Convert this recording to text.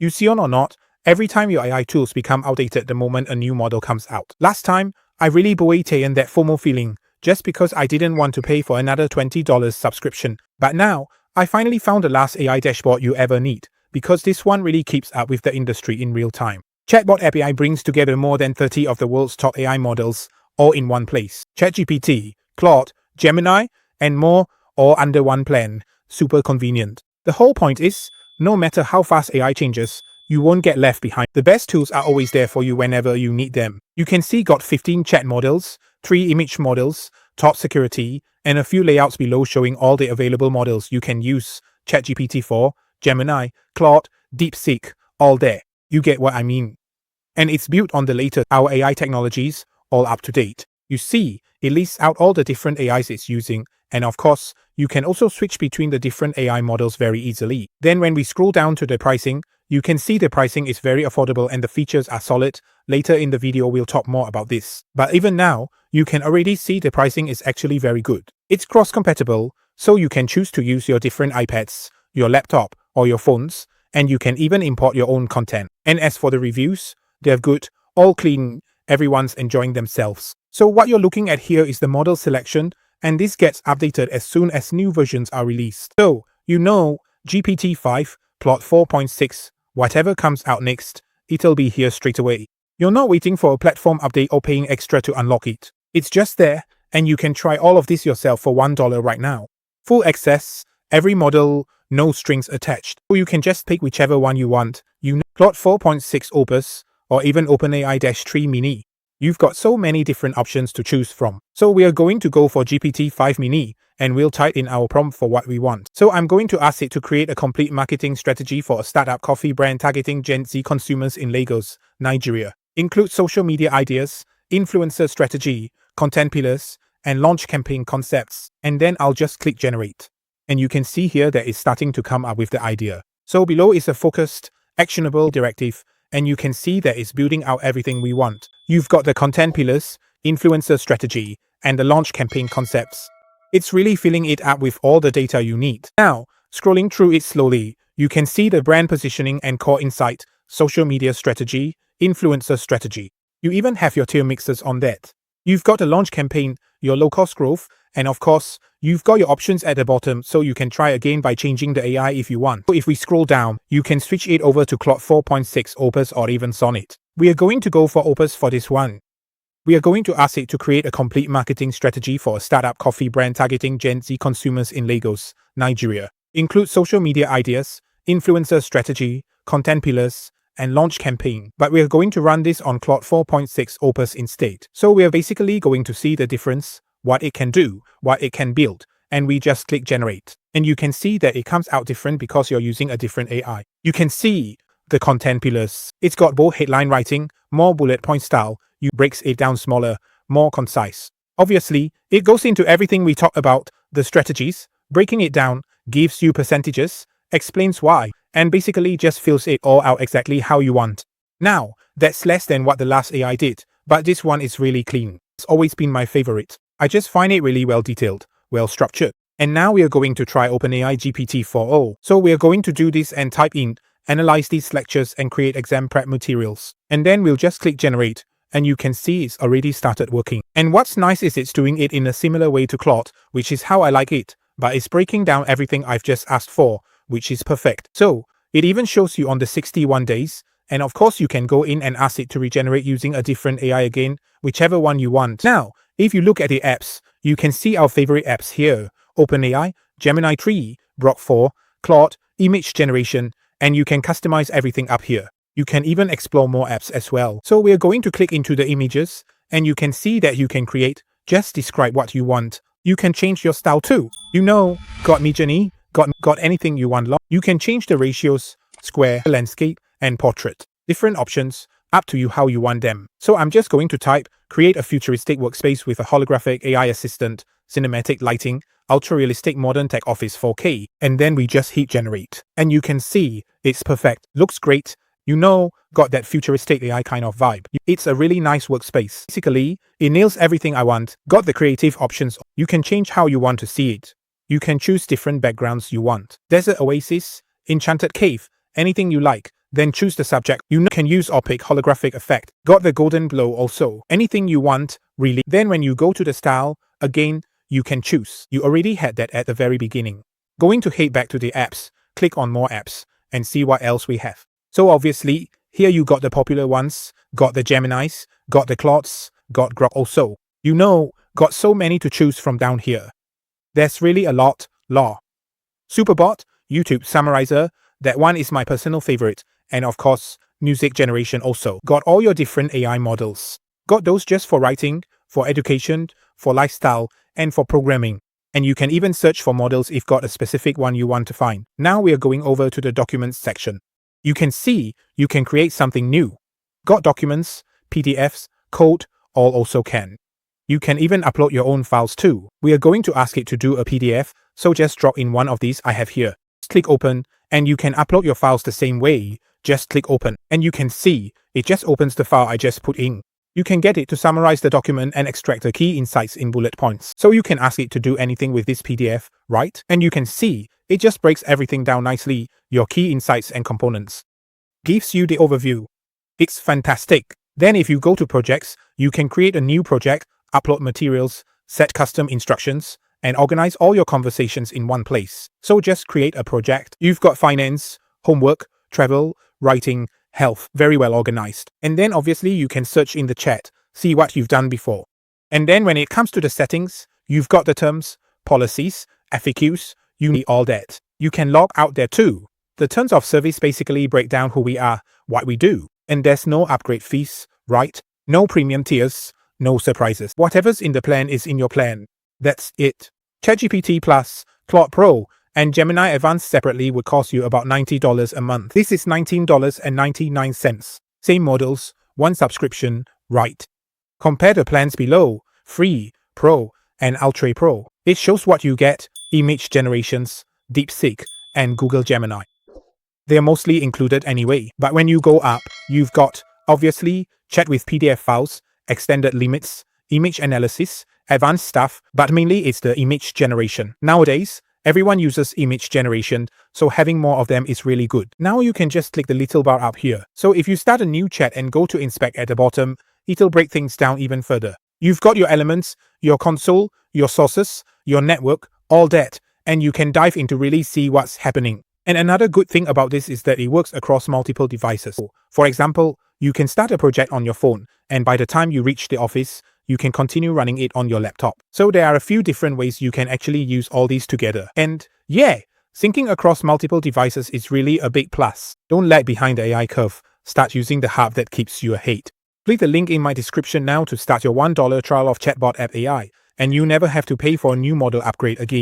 You see or not, every time your AI tools become outdated the moment a new model comes out. Last time, I really taken that FOMO feeling, just because I didn't want to pay for another $20 subscription. But now, I finally found the last AI dashboard you ever need, because this one really keeps up with the industry in real time. Chatbot AI brings together more than 30 of the world's top AI models, all in one place. ChatGPT, Claude, Gemini, and more, all under one plan. Super convenient. The whole point is, no matter how fast AI changes, you won't get left behind. The best tools are always there for you whenever you need them. You can see got 15 chat models, 3 image models, top security, and a few layouts below showing all the available models you can use. ChatGPT 4, Gemini, Claude, DeepSeek, all there. You get what I mean. And it's built on the latest our AI technologies, all up to date. You see, it lists out all the different AIs it's using, and of course, you can also switch between the different AI models very easily. Then when we scroll down to the pricing, you can see the pricing is very affordable and the features are solid. Later in the video we'll talk more about this. But even now, you can already see the pricing is actually very good. It's cross-compatible, so you can choose to use your different iPads, your laptop, or your phones, and you can even import your own content. And as for the reviews, they're good, all clean, everyone's enjoying themselves. So what you're looking at here is the model selection, and this gets updated as soon as new versions are released. So, you know, GPT-5, Claude 4.6, whatever comes out next, it'll be here straight away. You're not waiting for a platform update or paying extra to unlock it. It's just there, and you can try all of this yourself for $1 right now. Full access, every model, no strings attached. So you can just pick whichever one you want. You know, Claude 4.6 Opus, or even OpenAI-3 Mini. You've got so many different options to choose from. So we are going to go for GPT-5 Mini, and we'll type in our prompt for what we want. So I'm going to ask it to create a complete marketing strategy for a startup coffee brand targeting Gen Z consumers in Lagos, Nigeria. Include social media ideas, influencer strategy, content pillars, and launch campaign concepts. And then I'll just click generate. And you can see here that it's starting to come up with the idea. So below is a focused, actionable directive, and you can see that it's building out everything we want. You've got the content pillars, influencer strategy, and the launch campaign concepts. It's really filling it up with all the data you need. Now, scrolling through it slowly, you can see the brand positioning and core insight, social media strategy, influencer strategy. You even have your tier mixes on that. You've got the launch campaign, your low-cost growth, and of course, you've got your options at the bottom so you can try again by changing the AI if you want. So if we scroll down, you can switch it over to Claude 4.6 Opus or even Sonnet. We are going to go for Opus for this one. We are going to ask it to create a complete marketing strategy for a startup coffee brand targeting Gen Z consumers in Lagos, Nigeria. Include social media ideas, influencer strategy, content pillars, and launch campaign. But we are going to run this on Claude 4.6 Opus instead. So we are basically going to see the difference, what it can do, what it can build, and we just click generate. And you can see that it comes out different because you're using a different AI. You can see the content pillars. It's got both headline writing, more bullet point style, you breaks it down smaller, more concise. Obviously, it goes into everything we talked about, the strategies, breaking it down, gives you percentages, explains why, and basically just fills it all out exactly how you want. Now, that's less than what the last AI did, but this one is really clean. It's always been my favorite. I just find it really well detailed, well structured. And now we are going to try OpenAI GPT-4o. So we are going to do this and type in, analyze these lectures and create exam prep materials. And then we'll just click generate, and you can see it's already started working. And what's nice is it's doing it in a similar way to Claude, which is how I like it, but it's breaking down everything I've just asked for, which is perfect. So it even shows you on the 61 days, and of course you can go in and ask it to regenerate using a different AI again, whichever one you want. Now, if you look at the apps, you can see our favorite apps here, OpenAI, Gemini 3, Grok 4, Claude, image generation, and you can customize everything up here. You can even explore more apps as well. So we're going to click into the images, and you can see that you can create, just describe what you want. You can change your style too. You know, got Midjourney, got anything you want. You can change the ratios, square, landscape, and portrait. Different options, up to you how you want them. So I'm just going to type, create a futuristic workspace with a holographic AI assistant, cinematic lighting, ultra-realistic modern tech office 4K, and then we just hit generate. And you can see, it's perfect, looks great, you know, got that futuristic AI kind of vibe. It's a really nice workspace. Basically, it nails everything I want, got the creative options, you can change how you want to see it. You can choose different backgrounds you want. Desert oasis, enchanted cave, anything you like. Then choose the subject. You can use opaque holographic effect. Got the golden glow also. Anything you want, really. Then when you go to the style, again, you can choose. You already had that at the very beginning. Going to head back to the apps, click on more apps, and see what else we have. So obviously, here you got the popular ones, got the Geminis, got the Claudes, got Grok also. You know, got so many to choose from down here. There's really a lot, Superbot, YouTube Summarizer, that one is my personal favorite, and of course, music generation also. Got all your different AI models. Got those just for writing, for education, for lifestyle, and for programming. And you can even search for models if got a specific one you want to find. Now we are going over to the documents section. You can see you can create something new. Got documents, PDFs, code, all also can. You can even upload your own files too. We are going to ask it to do a PDF, so just drop in one of these I have here. Just click open, and you can upload your files the same way. Just click open, and you can see it just opens the file I just put in. You can get it to summarize the document and extract the key insights in bullet points. So you can ask it to do anything with this PDF, right? And you can see it just breaks everything down nicely, your key insights and components. Gives you the overview. It's fantastic. Then if you go to projects, you can create a new project, upload materials, set custom instructions, and organize all your conversations in one place. So just create a project. You've got finance, homework, travel, writing, health, very well organized. And then obviously you can search in the chat, see what you've done before. And then when it comes to the settings, you've got the terms, policies, FAQs, you need all that. You can log out there too. The terms of service basically break down who we are, what we do. And there's no upgrade fees, right? No premium tiers, no surprises. Whatever's in the plan is in your plan. That's it. ChatGPT Plus, Claude Pro, and Gemini Advanced separately would cost you about $90 a month. This is $19.99. Same models, one subscription, right? Compare the plans below, Free, Pro, and Ultra Pro. It shows what you get, image generations, DeepSeek, and Google Gemini. They're mostly included anyway, but when you go up, you've got, obviously, chat with PDF files, extended limits, image analysis, advanced stuff, but mainly it's the image generation. Nowadays, everyone uses image generation, so having more of them is really good. Now you can just click the little bar up here. So if you start a new chat and go to inspect at the bottom, it'll break things down even further. You've got your elements, your console, your sources, your network, all that, and you can dive in to really see what's happening. And another good thing about this is that it works across multiple devices. For example, you can start a project on your phone, and by the time you reach the office, you can continue running it on your laptop. So there are a few different ways you can actually use all these together. And yeah, syncing across multiple devices is really a big plus. Don't lag behind the AI curve. Start using the hub that keeps you ahead. Click the link in my description now to start your $1 trial of Chatbot App AI, and you never have to pay for a new model upgrade again.